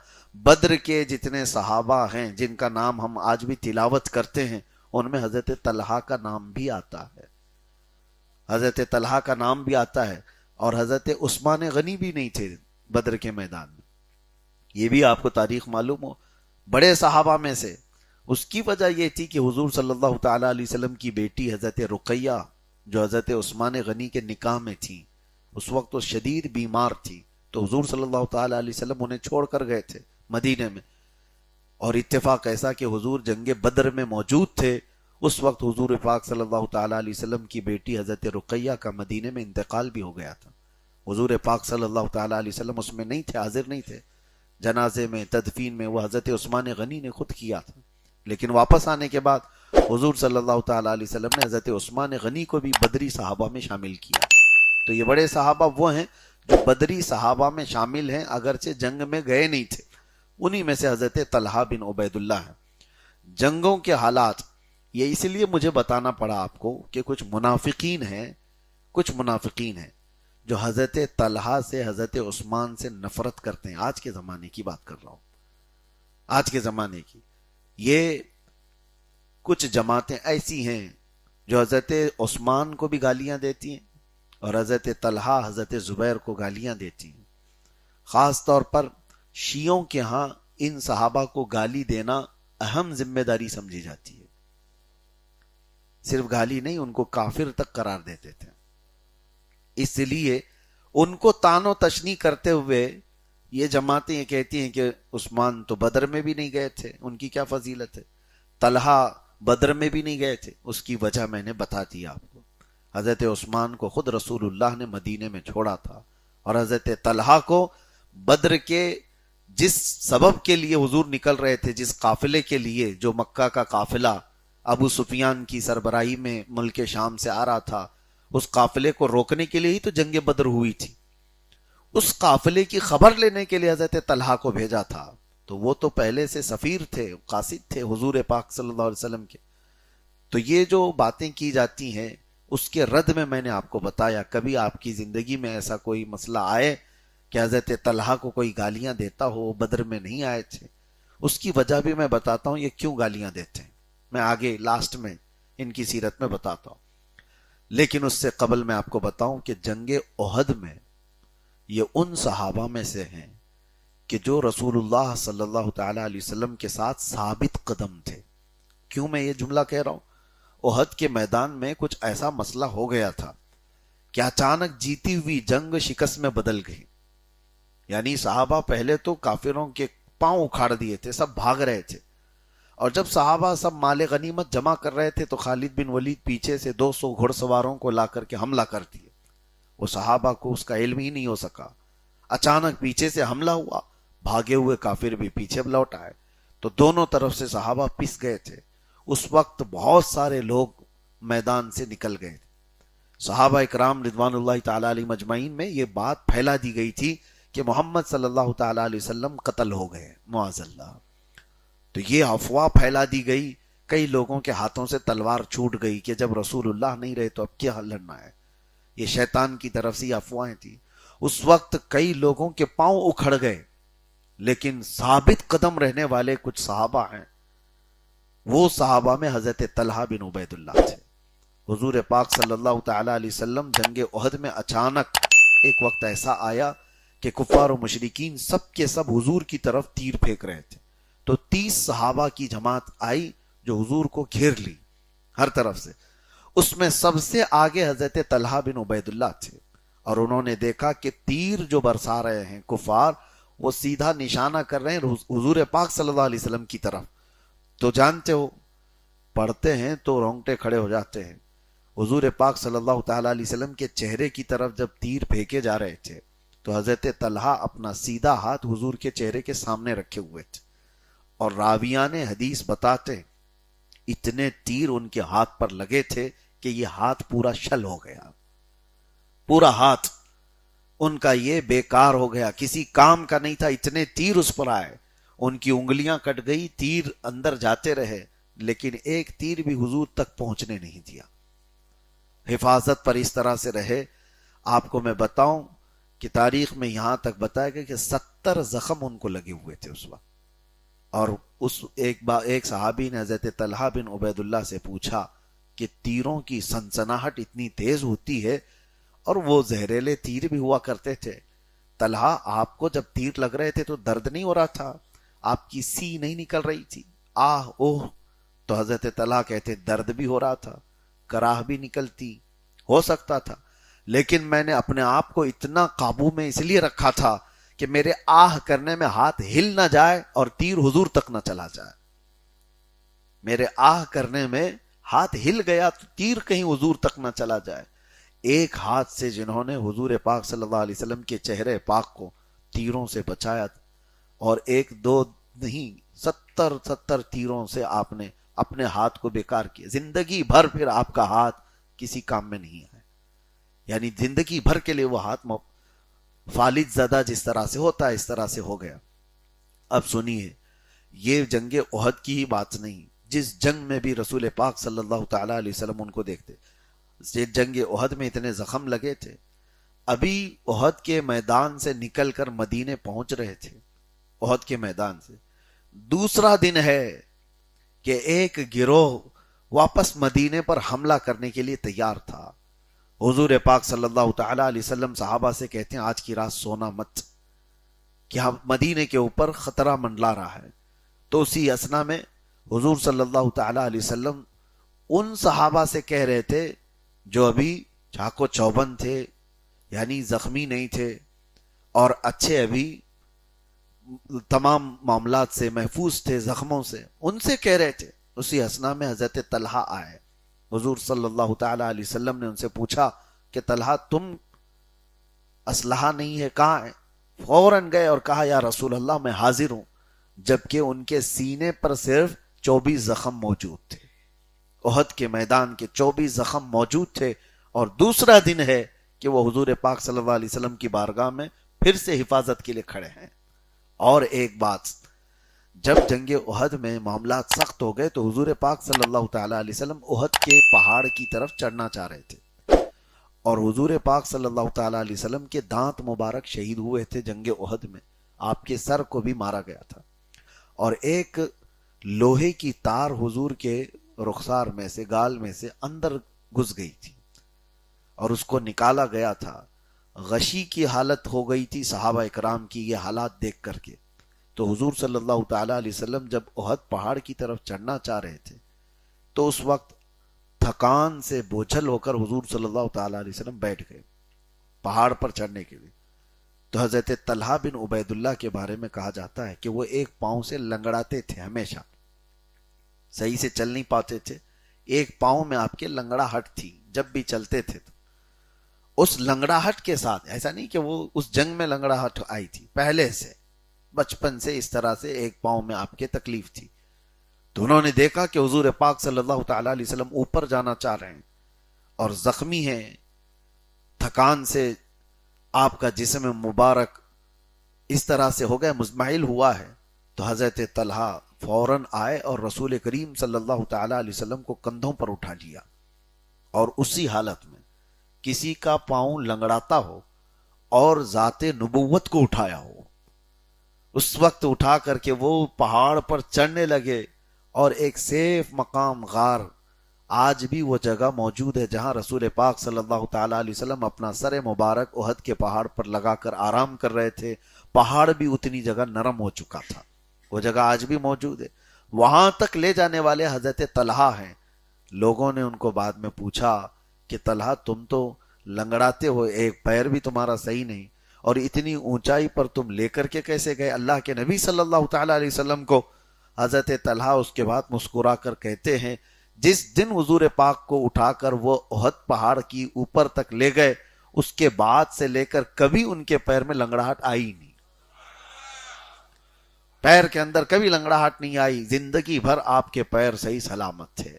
A: بدر کے جتنے صحابہ ہیں جن کا نام ہم آج بھی تلاوت کرتے ہیں ان میں حضرت طلحہ کا نام بھی آتا ہے. حضرت طلحہ کا نام بھی آتا ہے, اور حضرت عثمان غنی بھی نہیں تھے بدر کے میدان میں. یہ بھی آپ کو تاریخ معلوم ہو, بڑے صحابہ میں سے. اس کی وجہ یہ تھی کہ حضور صلی اللہ تعالیٰ علیہ وسلم کی بیٹی حضرت رقیہ جو حضرت عثمان غنی کے نکاح میں تھی, اس وقت وہ شدید بیمار تھی, تو حضور صلی اللہ تعالیٰ علیہ وسلم انہیں چھوڑ کر گئے تھے مدینے میں. اور اتفاق ایسا کہ حضور جنگ بدر میں موجود تھے, اس وقت حضور پاک صلی اللہ تعالیٰ علیہ وسلم کی بیٹی حضرت رقیہ کا مدینے میں انتقال بھی ہو گیا تھا. حضور پاک صلی اللہ تعالیٰ علیہ وسلم اس میں نہیں تھے, حاضر نہیں تھے. جنازے میں, تدفین میں وہ حضرت عثمان غنی نے خود کیا تھا. لیکن واپس آنے کے بعد حضور صلی اللہ تعالیٰ علیہ وسلم نے حضرت عثمان غنی کو بھی بدری صحابہ میں شامل کیا. تو یہ بڑے صحابہ وہ ہیں جو بدری صحابہ میں شامل ہیں, اگرچہ جنگ میں گئے نہیں تھے. انہی میں سے حضرت طلحہ بن عبید اللہ ہے. جنگوں کے حالات یہ اس لیے مجھے بتانا پڑا آپ کو کہ کچھ منافقین ہیں جو حضرت طلحہ سے, حضرت عثمان سے نفرت کرتے ہیں. آج کے زمانے کی بات کر رہا ہوں, آج کے زمانے کی. یہ کچھ جماعتیں ایسی ہیں جو حضرت عثمان کو بھی گالیاں دیتی ہیں اور حضرت طلحہ, حضرت زبیر کو گالیاں دیتی ہیں. خاص طور پر شیعوں کے ہاں ان صحابہ کو گالی دینا اہم ذمہ داری سمجھی جاتی ہے. صرف گالی نہیں, ان کو کافر تک قرار دیتے تھے. اس لیے ان کو تان و تشنیع کرتے ہوئے یہ جماعتیں یہ کہتی ہیں کہ عثمان تو بدر میں بھی نہیں گئے تھے, ان کی کیا فضیلت ہے. طلحہ بدر میں بھی نہیں گئے تھے, اس کی وجہ میں نے بتا دی آپ کو. حضرت عثمان کو خود رسول اللہ نے مدینے میں چھوڑا تھا, اور حضرت طلحہ کو بدر کے جس سبب کے لیے حضور نکل رہے تھے, جس قافلے کے لیے, جو مکہ کا قافلہ ابو سفیان کی سربراہی میں ملک شام سے آ رہا تھا, اس قافلے کو روکنے کے لیے ہی تو جنگ بدر ہوئی تھی. اس قافلے کی خبر لینے کے لیے حضرت طلحہ کو بھیجا تھا. تو وہ تو پہلے سے سفیر تھے, قاصد تھے حضور پاک صلی اللہ علیہ وسلم کے. تو یہ جو باتیں کی جاتی ہیں اس کے رد میں میں نے آپ کو بتایا, کبھی آپ کی زندگی میں ایسا کوئی مسئلہ آئے کہ حضرت طلحہ کو کوئی گالیاں دیتا ہو, بدر میں نہیں آئے تھے, اس کی وجہ بھی میں بتاتا ہوں یہ کیوں گالیاں دیتے ہیں. میں آگے لاسٹ میں ان کی سیرت میں بتاتا ہوں. لیکن اس سے قبل میں آپ کو بتاؤں کہ جنگ احد میں یہ ان صحابہ میں سے ہیں کہ جو رسول اللہ صلی اللہ تعالی علیہ وسلم کے ساتھ ثابت قدم تھے۔ کیوں میں یہ جملہ کہہ رہا ہوں؟ احد کے میدان میں کچھ ایسا مسئلہ ہو گیا تھا کہ اچانک جیتی ہوئی جنگ شکست میں بدل گئی۔ یعنی صحابہ پہلے تو کافروں کے پاؤں اکھاڑ دیے تھے، سب بھاگ رہے تھے، اور جب صحابہ سب مال غنیمت جمع کر رہے تھے تو خالد بن ولید پیچھے سے 200 گھڑ سواروں کو لا کر کے حملہ کر دیے۔ وہ صحابہ کو اس کا علم ہی نہیں ہو سکا، اچانک پیچھے سے حملہ ہوا، بھاگے ہوئے کافر بھی پیچھے لوٹ آئے، تو دونوں طرف سے صحابہ پس گئے تھے۔ اس وقت بہت سارے لوگ میدان سے نکل گئے تھے۔ صحابہ اکرام رضوان اللہ تعالی علیہ مجمعین میں یہ بات پھیلا دی گئی تھی کہ محمد صلی اللہ تعالی علیہ وسلم قتل ہو گئے، معاذ اللہ۔ تو یہ افواہ پھیلا دی گئی، کئی لوگوں کے ہاتھوں سے تلوار چھوٹ گئی کہ جب رسول اللہ نہیں رہے تو اب کیا لڑنا ہے۔ یہ شیطان کی طرف سے افواہیں تھی۔ اس وقت کئی لوگوں کے پاؤں اکھڑ گئے، لیکن ثابت قدم رہنے والے کچھ صحابہ ہیں۔ وہ صحابہ میں حضرت طلحہ بن عبید اللہ تھے۔ حضور پاک صلی اللہ تعالی علیہ وسلم جنگ احد میں اچانک ایک وقت ایسا آیا کہ کفار و مشرکین سب کے سب حضور کی طرف تیر پھینک رہے تھے، تو 30 صحابہ کی جماعت آئی جو حضور کو گھیر لی ہر طرف سے۔ اس میں سب سے آگے حضرت طلحہ بن عبید اللہ تھے، اور انہوں نے دیکھا کہ تیر جو برسا رہے ہیں کفار، وہ سیدھا نشانہ کر رہے ہیں حضور پاک صلی اللہ علیہ وسلم کی طرف۔ تو جانتے ہو، پڑھتے ہیں تو رونگٹے کھڑے ہو جاتے ہیں۔ حضور پاک صلی اللہ تعالی علیہ وسلم کے چہرے کی طرف جب تیر پھینکے جا رہے تھے تو حضرت طلحہ اپنا سیدھا ہاتھ حضور کے چہرے کے سامنے رکھے ہوئے تھے، اور راویان حدیث بتاتے اتنے تیر ان کے ہاتھ پر لگے تھے کہ یہ ہاتھ پورا شل ہو گیا، پورا ہاتھ ان کا یہ بیکار ہو گیا، کسی کام کا نہیں تھا، اتنے تیر اس پر آئے، ان کی انگلیاں کٹ گئی، تیر اندر جاتے رہے، لیکن ایک تیر بھی حضور تک پہنچنے نہیں دیا۔ حفاظت پر اس طرح سے رہے۔ آپ کو میں بتاؤں کہ تاریخ میں یہاں تک بتایا گیا کہ 70 زخم ان کو لگے ہوئے تھے اس وقت۔ اور اس ایک صحابی نے حضرت طلحہ بن عبید اللہ سے پوچھا کہ تیروں کی سنسناہٹ اتنی تیز ہوتی ہے، اور وہ زہریلے تیر بھی ہوا کرتے تھے، طلحہ آپ کو جب تیر لگ رہے تھے تو درد نہیں ہو رہا تھا؟ آپ کی سی نہیں نکل رہی تھی؟ آہ اوہ؟ تو حضرت طلحہ کہتے درد بھی ہو رہا تھا، کراہ بھی نکلتی، ہو سکتا تھا، لیکن میں نے اپنے آپ کو اتنا قابو میں اس لیے رکھا تھا کہ میرے آہ کرنے میں ہاتھ ہل نہ جائے اور تیر حضور تک نہ چلا جائے۔ میرے آہ کرنے میں ہاتھ ہل گیا تو تیر کہیں حضور تک نہ چلا جائے۔ ایک ہاتھ سے جنہوں نے حضور پاک صلی اللہ علیہ وسلم کے چہرے پاک کو تیروں سے بچایا، اور ایک دو نہیں 70 تیروں سے آپ نے اپنے ہاتھ کو بیکار کیا، زندگی بھر پھر آپ کا ہاتھ کسی کام میں نہیں آئے، یعنی زندگی بھر کے لیے وہ ہاتھ فالج زدہ جس طرح سے ہوتا ہے اس طرح سے ہو گیا۔ اب سنیے، یہ جنگ احد کی ہی بات نہیں، جس جنگ میں بھی رسول پاک صلی اللہ تعالی علیہ وسلم ان کو دیکھتے، جنگ احد میں اتنے زخم لگے تھے، ابھی احد کے میدان سے نکل کر مدینے پہنچ رہے تھے، احد کے میدان سے دوسرا دن ہے کہ ایک گروہ واپس مدینے پر حملہ کرنے کے لیے تیار تھا۔ حضور پاک صلی اللہ تعالی علیہ وسلم صحابہ سے کہتے ہیں آج کی رات سونا مت، کہ مدینے کے اوپر خطرہ منڈلا رہا ہے۔ تو اسی اسنا میں حضور صلی اللہ تعالی علیہ وسلم ان صحابہ سے کہہ رہے تھے جو ابھی چاقو چوبند تھے، یعنی زخمی نہیں تھے اور اچھے ابھی تمام معاملات سے محفوظ تھے، زخموں سے، ان سے کہہ رہے تھے۔ اسی اسنا میں حضرت طلحہ آئے، حضور صلی اللہ تعالی علیہ وسلم نے ان سے پوچھا کہ طلحہ تم اسلحہ نہیں ہے کہاں ہے؟ فوراً گئے اور کہا یا رسول اللہ میں حاضر ہوں، جبکہ ان کے سینے پر صرف 24 زخم موجود تھے، احد کے میدان کے 24 زخم موجود تھے، اور دوسرا دن ہے کہ وہ حضور پاک صلی اللہ علیہ وسلم کی بارگاہ میں پھر سے حفاظت کے لیے کھڑے ہیں۔ اور ایک بات، جب جنگ احد میں معاملات سخت ہو گئے تو حضور پاک صلی اللہ تعالی علیہ وسلم احد کے پہاڑ کی طرف چڑھنا چاہ رہے تھے، اور حضور پاک صلی اللہ تعالی علیہ وسلم کے دانت مبارک شہید ہوئے تھے جنگ احد میں، آپ کے سر کو بھی مارا گیا تھا، اور ایک لوہے کی تار حضور کے رخسار میں سے، گال میں سے اندر گھس گئی تھی، اور اس کو نکالا گیا تھا، غشی کی حالت ہو گئی تھی صحابہ اکرام کی یہ حالات دیکھ کر کے. تو حضور صلی اللہ تعالی علیہ وسلم جب احد پہاڑ کی طرف چڑھنا چاہ رہے تھے تو اس وقت تھکان سے بوجھل ہو کر حضور صلی اللہ تعالی علیہ وسلم بیٹھ گئے پہاڑ پر چڑھنے کے لیے. تو حضرت طلحہ بن عبید اللہ کے بارے میں کہا جاتا ہے کہ وہ ایک پاؤں سے لنگڑاتے تھے، ہمیشہ صحیح سے چل نہیں پاتے تھے، ایک پاؤں میں آپ کے لنگڑاہٹ تھی جب بھی چلتے تھے. تو اس لنگڑاہٹ کے ساتھ، ایسا نہیں کہ وہ اس جنگ میں لنگڑاہٹ آئی تھی، پہلے سے بچپن سے اس طرح سے ایک پاؤں میں آپ کے تکلیف تھی. تو انہوں نے دیکھا کہ حضور پاک صلی اللہ تعالی علیہ وسلم اوپر جانا چاہ رہے ہیں اور زخمی ہیں، تھکان سے آپ کا جسم مبارک اس طرح سے ہو گیا، مزمحل ہوا ہے. تو حضرت طلحہ فوراً آئے اور رسول کریم صلی اللہ تعالی علیہ وسلم کو کندھوں پر اٹھا لیا، اور اسی حالت میں کسی کا پاؤں لنگڑاتا ہو اور ذات نبوت کو اٹھایا ہو، اس وقت اٹھا کر کے وہ پہاڑ پر چڑھنے لگے. اور ایک سیف مقام غار، آج بھی وہ جگہ موجود ہے جہاں رسول پاک صلی اللہ تعالی علیہ وسلم اپنا سر مبارک احد کے پہاڑ پر لگا کر آرام کر رہے تھے. پہاڑ بھی اتنی جگہ نرم ہو چکا تھا، وہ جگہ آج بھی موجود ہے. وہاں تک لے جانے والے حضرت طلحہ ہیں. لوگوں نے ان کو بعد میں پوچھا کہ طلحہ تم تو لنگڑاتے ہو، ایک پیر بھی تمہارا صحیح نہیں، اور اتنی اونچائی پر تم لے کر کے کیسے گئے اللہ کے نبی صلی اللہ تعالی علیہ وسلم کو؟ حضرت طلحہ اس کے بعد مسکرا کر کہتے ہیں جس دن حضور پاک کو اٹھا کر وہ احد پہاڑ کی اوپر تک لے گئے، اس کے بعد سے لے کر کبھی ان کے پیر میں لنگڑاہٹ آئی نہیں، پیر کے اندر کبھی لنگڑاہٹ نہیں آئی، زندگی بھر آپ کے پیر صحیح سلامت تھے.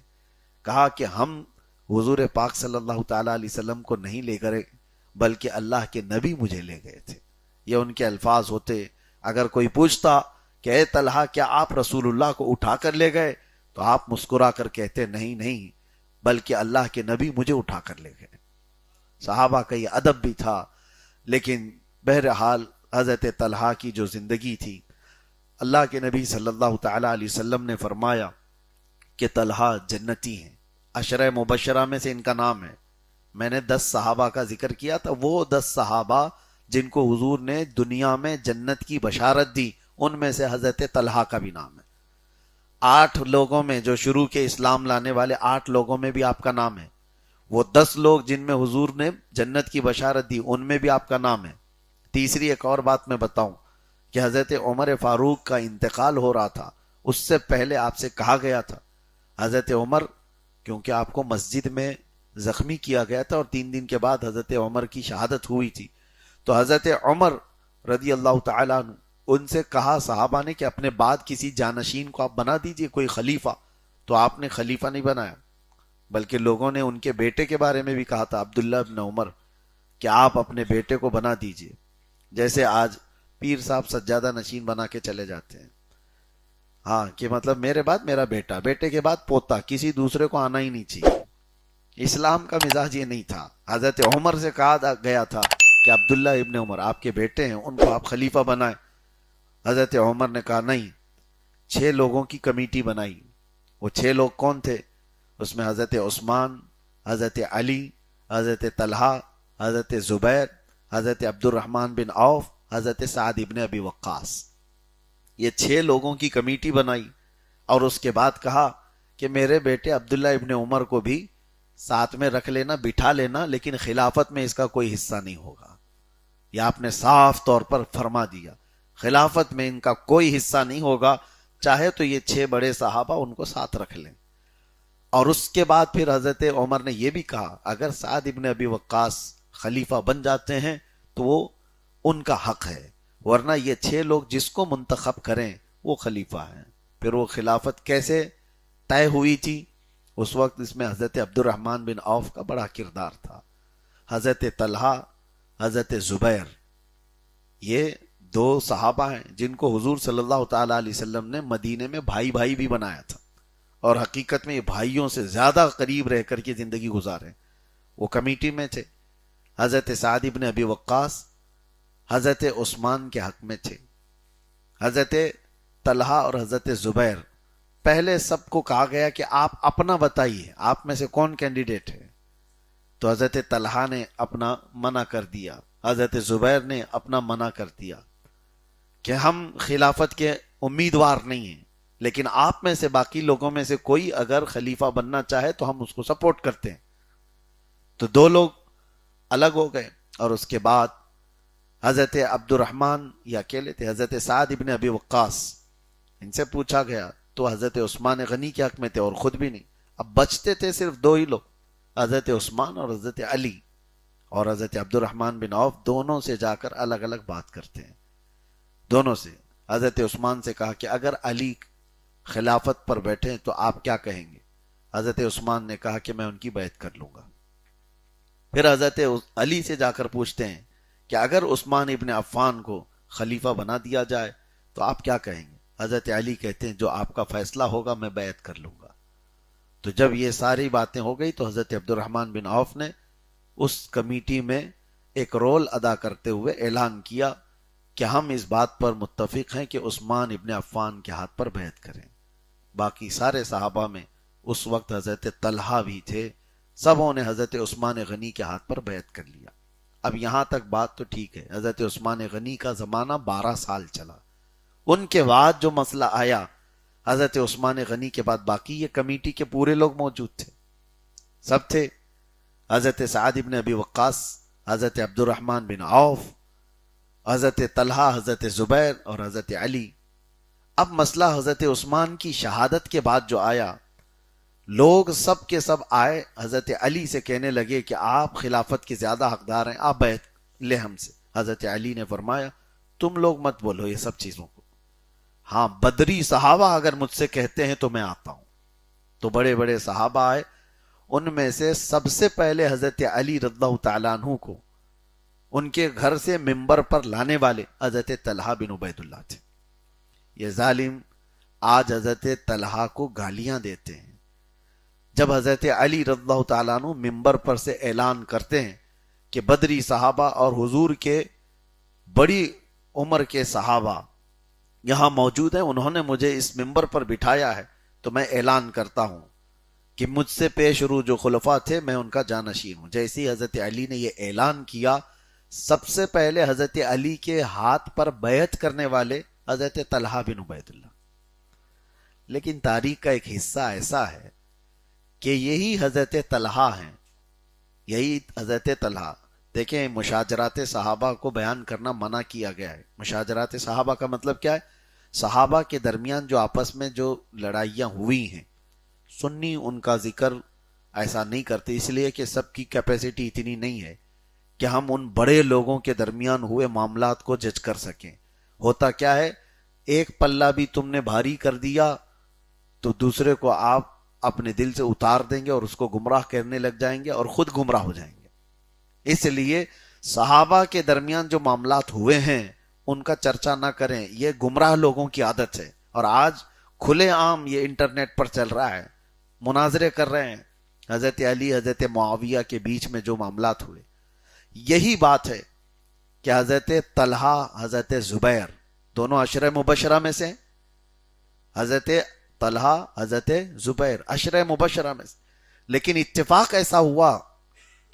A: کہا کہ ہم حضور پاک صلی اللہ تعالی علیہ وسلم کو نہیں لے گئے بلکہ اللہ کے نبی مجھے لے گئے تھے. یہ ان کے الفاظ ہوتے. اگر کوئی پوچھتا کہ اے طلحہ کیا آپ رسول اللہ کو اٹھا کر لے گئے، تو آپ مسکرا کر کہتے نہیں نہیں، بلکہ اللہ کے نبی مجھے اٹھا کر لے گئے. صحابہ کا یہ ادب بھی تھا. لیکن بہرحال حضرت طلحہ کی جو زندگی تھی، اللہ کے نبی صلی اللہ تعالی علیہ وسلم نے فرمایا کہ طلحہ جنتی ہیں. عشرہ مبشرہ میں سے ان کا نام ہے. میں نے 10 صحابہ کا ذکر کیا تھا، وہ 10 صحابہ جن کو حضور نے دنیا میں جنت کی بشارت دی، ان میں سے حضرت طلحہ کا بھی نام ہے. 8 لوگوں میں جو شروع کے اسلام لانے والے 8 لوگوں میں بھی آپ کا نام ہے. وہ 10 لوگ جن میں حضور نے جنت کی بشارت دی، ان میں بھی آپ کا نام ہے. تیسری ایک اور بات میں بتاؤں کہ حضرت عمر فاروق کا انتقال ہو رہا تھا، اس سے پہلے آپ سے کہا گیا تھا حضرت عمر، کیونکہ آپ کو مسجد میں زخمی کیا گیا تھا اور 3 دن کے بعد حضرت عمر کی شہادت ہوئی تھی، تو حضرت عمر رضی اللہ تعالیٰ عنہ ان سے کہا صحابہ نے کہ اپنے بعد کسی جانشین کو آپ بنا دیجئے، کوئی خلیفہ. تو آپ نے خلیفہ نہیں بنایا، بلکہ لوگوں نے ان کے بیٹے کے بارے میں بھی کہا تھا عبداللہ ابن عمر کہ آپ اپنے بیٹے کو بنا دیجئے. جیسے آج پیر صاحب سجادہ نشین بنا کے چلے جاتے ہیں، ہاں کہ مطلب میرے بعد میرا بیٹا، بیٹے کے بعد پوتا، کسی دوسرے کو آنا ہی نہیں چاہیے. اسلام کا مزاج یہ نہیں تھا. حضرت عمر سے کہا گیا تھا کہ عبداللہ ابن عمر آپ کے بیٹے ہیں، ان کو آپ خلیفہ بنائیں. حضرت عمر نے کہا نہیں. 6 لوگوں کی کمیٹی بنائی. وہ 6 لوگ کون تھے؟ اس میں حضرت عثمان، حضرت علی، حضرت طلحہ، حضرت زبیر، حضرت عبد الرحمن بن عوف، حضرت سعد ابن ابی وقاص. یہ 6 لوگوں کی کمیٹی بنائی اور اس کے بعد کہا کہ میرے بیٹے عبداللہ ابن عمر کو بھی ساتھ میں رکھ لینا، بٹھا لینا، لیکن خلافت میں اس کا کوئی حصہ نہیں ہوگا. یہ آپ نے صاف طور پر فرما دیا، خلافت میں ان کا کوئی حصہ نہیں ہوگا، چاہے تو یہ 6 بڑے صحابہ ان کو ساتھ رکھ لیں. اور اس کے بعد پھر حضرت عمر نے یہ بھی کہا اگر سعد ابن ابی وقاص خلیفہ بن جاتے ہیں تو وہ ان کا حق ہے، ورنہ یہ 6 لوگ جس کو منتخب کریں وہ خلیفہ ہیں. پھر وہ خلافت کیسے طے ہوئی تھی؟ اس وقت اس میں حضرت عبد الرحمن بن عوف کا بڑا کردار تھا. حضرت طلحہ، حضرت زبیر، یہ 2 صحابہ ہیں جن کو حضور صلی اللہ تعالی علیہ وسلم نے مدینے میں بھائی بھائی بھی بنایا تھا، اور حقیقت میں یہ بھائیوں سے زیادہ قریب رہ کر کے زندگی گزارے. وہ کمیٹی میں تھے. حضرت سعد ابن ابی وقاص حضرت عثمان کے حق میں تھے. حضرت طلحہ اور حضرت زبیر، پہلے سب کو کہا گیا کہ آپ اپنا بتائیے آپ میں سے کون کینڈیڈیٹ ہے. تو حضرت طلحہ نے اپنا منع کر دیا، حضرت زبیر نے اپنا منع کر دیا کہ ہم خلافت کے امیدوار نہیں ہیں، لیکن آپ میں سے باقی لوگوں میں سے کوئی اگر خلیفہ بننا چاہے تو ہم اس کو سپورٹ کرتے ہیں۔ تو دو لوگ الگ ہو گئے، اور اس کے بعد حضرت عبد الرحمن یہ اکیلے تھے، حضرت سعد ابن ابی وقاص، ان سے پوچھا گیا تو حضرت عثمان غنی کے حق میں تھے اور خود بھی نہیں۔ اب بچتے تھے صرف دو ہی لوگ، حضرت عثمان اور حضرت علی، اور حضرت عبد الرحمن بن عوف دونوں سے جا کر الگ الگ بات کرتے ہیں۔ دونوں سے حضرت عثمان سے کہا کہ اگر علی خلافت پر بیٹھے تو آپ کیا کہیں گے؟ حضرت عثمان نے کہا کہ میں ان کی بیعت کر لوں گا۔ پھر حضرت علی سے جا کر پوچھتے ہیں کہ اگر عثمان ابن عفان کو خلیفہ بنا دیا جائے تو آپ کیا کہیں گے؟ حضرت علی کہتے ہیں جو آپ کا فیصلہ ہوگا میں بیعت کر لوں گا۔ تو جب یہ ساری باتیں ہو گئی تو حضرت عبد الرحمن بن عوف نے اس کمیٹی میں ایک رول ادا کرتے ہوئے اعلان کیا کہ ہم اس بات پر متفق ہیں کہ عثمان ابن عفان کے ہاتھ پر بیعت کریں۔ باقی سارے صحابہ میں اس وقت حضرت طلحہ بھی تھے، سبوں نے حضرت عثمان غنی کے ہاتھ پر بیعت کر لیا۔ اب یہاں تک بات تو ٹھیک ہے، حضرت عثمان غنی کا زمانہ 12 سال چلا، ان کے بعد جو مسئلہ آیا حضرت عثمان غنی کے بعد باقی یہ کمیٹی کے پورے لوگ موجود تھے، سب تھے، حضرت سعد ابن ابی وقاص، حضرت عبد الرحمن بن عوف، حضرت طلحہ، حضرت زبیر اور حضرت علی۔ اب مسئلہ حضرت عثمان کی شہادت کے بعد جو آیا، لوگ سب کے سب آئے حضرت علی سے کہنے لگے کہ آپ خلافت کے زیادہ حقدار ہیں، آپ بیعت لے ہم سے۔ حضرت علی نے فرمایا تم لوگ مت بولو یہ سب چیزوں کو، ہاں بدری صحابہ اگر مجھ سے کہتے ہیں تو میں آتا ہوں۔ تو بڑے بڑے صحابہ آئے، ان میں سے سب سے پہلے حضرت علی رضی اللہ تعالیٰ عنہ کو ان کے گھر سے ممبر پر لانے والے حضرت طلحہ بن عبید اللہ تھے۔ یہ ظالم آج حضرت طلحہ کو گالیاں دیتے ہیں۔ جب حضرت علی رضی اللہ تعالیٰ عنہ ممبر پر سے اعلان کرتے ہیں کہ بدری صحابہ اور حضور کے بڑی عمر کے صحابہ یہاں موجود ہیں، انہوں نے مجھے اس ممبر پر بٹھایا ہے، تو میں اعلان کرتا ہوں کہ مجھ سے پیش رو جو خلفاء تھے میں ان کا جانشین ہوں۔ جیسے حضرت علی نے یہ اعلان کیا، سب سے پہلے حضرت علی کے ہاتھ پر بیعت کرنے والے حضرت طلحہ بن عبید اللہ۔ لیکن تاریخ کا ایک حصہ ایسا ہے کہ یہی حضرت طلحہ ہیں، یہی حضرت طلحہ، دیکھیں مشاجرات صحابہ کو بیان کرنا منع کیا گیا ہے۔ مشاجرات صحابہ کا مطلب کیا ہے؟ صحابہ کے درمیان جو آپس میں جو لڑائیاں ہوئی ہیں، سنی ان کا ذکر ایسا نہیں کرتے، اس لیے کہ سب کی کیپیسٹی اتنی نہیں ہے کہ ہم ان بڑے لوگوں کے درمیان ہوئے معاملات کو جج کر سکیں۔ ہوتا کیا ہے، ایک پلہ بھی تم نے بھاری کر دیا تو دوسرے کو آپ اپنے دل سے اتار دیں گے اور اس کو گمراہ کرنے لگ جائیں گے اور خود گمراہ ہو جائیں گے۔ اس لیے صحابہ کے درمیان جو معاملات ہوئے ہیں ان کا چرچا نہ کریں، یہ گمراہ لوگوں کی عادت ہے۔ اور آج کھلے عام یہ انٹرنیٹ پر چل رہا ہے، مناظرے کر رہے ہیں حضرت علی حضرت معاویہ کے بیچ میں جو معاملات ہوئے۔ یہی بات ہے کہ حضرت طلحہ حضرت زبیر دونوں عشرہ مبشرہ میں سے، حضرت طلحہ حضرت زبیر عشرہ مبشرہ میں سے، لیکن اتفاق ایسا ہوا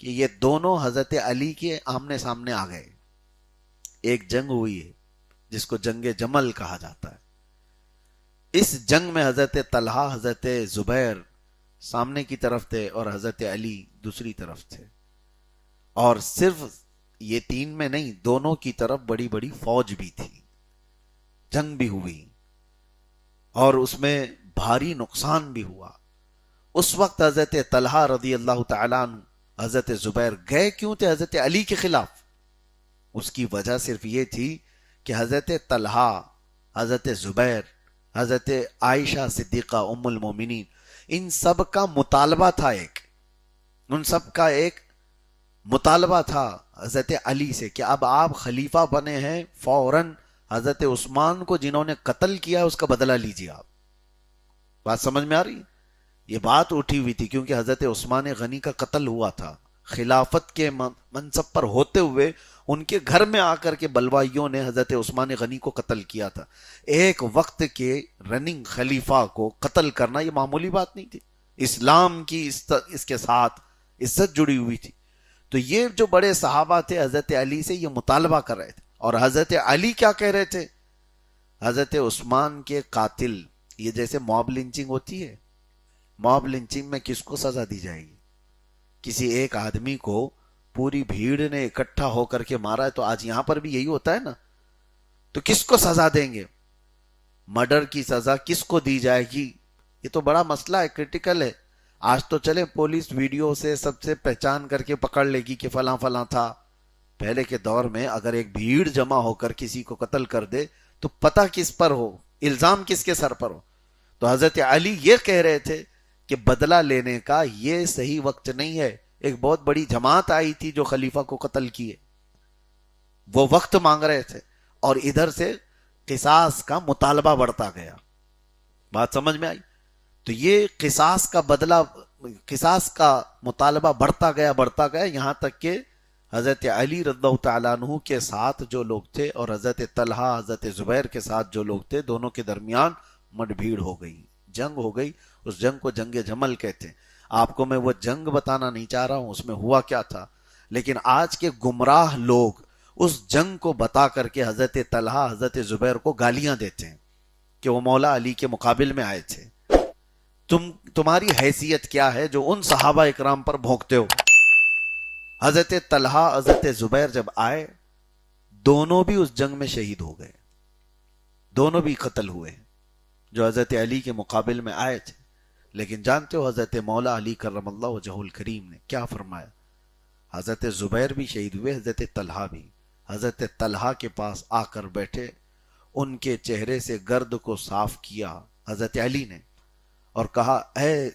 A: کہ یہ دونوں حضرت علی کے آمنے سامنے آ گئے۔ ایک جنگ ہوئی ہے جس کو جنگ جمل کہا جاتا ہے۔ اس جنگ میں حضرت طلحہ حضرت زبیر سامنے کی طرف تھے اور حضرت علی دوسری طرف تھے، اور صرف یہ تین میں نہیں، دونوں کی طرف بڑی بڑی فوج بھی تھی، جنگ بھی ہوئی اور اس میں بھاری نقصان بھی ہوا۔ اس وقت حضرت طلحہ رضی اللہ تعالیٰ عنہ حضرت زبیر گئے کیوں تھے حضرت علی کے خلاف؟ اس کی وجہ صرف یہ تھی کہ حضرت طلحہ حضرت زبیر حضرت عائشہ صدیقہ ام المومنین ان سب کا مطالبہ تھا، ان سب کا ایک مطالبہ تھا حضرت علی سے کہ اب آپ خلیفہ بنے ہیں، فوراً حضرت عثمان کو جنہوں نے قتل کیا اس کا بدلہ لیجیے۔ آپ بات سمجھ میں آ رہی ہے؟ یہ بات اٹھی ہوئی تھی کیونکہ حضرت عثمان غنی کا قتل ہوا تھا، خلافت کے منصب پر ہوتے ہوئے ان کے گھر میں آ کر کے بلوائیوں نے حضرت عثمان غنی کو قتل کیا تھا۔ ایک وقت کے رننگ خلیفہ کو قتل کرنا یہ معمولی بات نہیں تھی۔ اسلام کی اس کے ساتھ عزت جڑی ہوئی تھی. تو یہ جو بڑے صحابہ تھے حضرت علی سے یہ مطالبہ کر رہے تھے. اور حضرت علی کیا کہہ رہے تھے؟ حضرت عثمان کے قاتل، یہ جیسے موب لنچنگ ہوتی ہے، موب لنچنگ میں کس کو سزا دی جائے گی؟ کسی ایک آدمی کو پوری بھیڑ نے اکٹھا ہو کر کے مارا ہے، تو آج یہاں پر بھی یہی ہوتا ہے نا، تو کس کو سزا دیں گے؟ مرڈر کی سزا کس کو دی جائے گی؟ یہ تو بڑا مسئلہ ہے، کرٹیکل ہے. آج تو چلے پولیس ویڈیو سے سب سے پہچان کر کے پکڑ لے گی کہ فلاں فلاں تھا. پہلے کے دور میں اگر ایک بھیڑ جمع ہو کر کسی کو قتل کر دے تو پتہ کس پر ہو، الزام کس کے سر پر ہو. تو حضرت علی یہ کہہ رہے تھے کہ بدلہ لینے کا یہ صحیح وقت نہیں ہے. ایک بہت بڑی جماعت آئی تھی جو خلیفہ کو قتل کیے، وہ وقت مانگ رہے تھے، اور ادھر سے قصاص کا مطالبہ بڑھتا گیا. بات سمجھ میں آئی؟ تو یہ قصاص کا بدلہ، قصاص کا مطالبہ بڑھتا گیا یہاں تک کہ حضرت علی رضی اللہ تعالیٰ عنہ کے ساتھ جو لوگ تھے اور حضرت طلحہ حضرت زبیر کے ساتھ جو لوگ تھے، دونوں کے درمیان مٹ بھیڑ ہو گئی، جنگ ہو گئی. اس جنگ کو جنگ جمل کہتے ہیں. آپ کو میں وہ جنگ بتانا نہیں چاہ رہا ہوں اس میں ہوا کیا تھا، لیکن آج کے گمراہ لوگ اس جنگ کو بتا کر کے حضرت طلحہ حضرت زبیر کو گالیاں دیتے ہیں کہ وہ مولا علی کے مقابل میں آئے تھے. تمہاری حیثیت کیا ہے جو ان صحابہ اکرام پر بھونکتے ہو؟ حضرت طلحہ حضرت زبیر جب آئے، دونوں بھی اس جنگ میں شہید ہو گئے، دونوں بھی قتل ہوئے جو حضرت علی کے مقابل میں آئے تھے. لیکن جانتے ہو حضرت مولا علی کرم اللہ وجہہ الکریم نے کیا فرمایا؟ حضرت زبیر بھی شہید ہوئے، حضرت طلحہ بھی. حضرت طلحہ کے پاس آ کر بیٹھے، ان کے چہرے سے گرد کو صاف کیا حضرت علی نے، اور کہا اے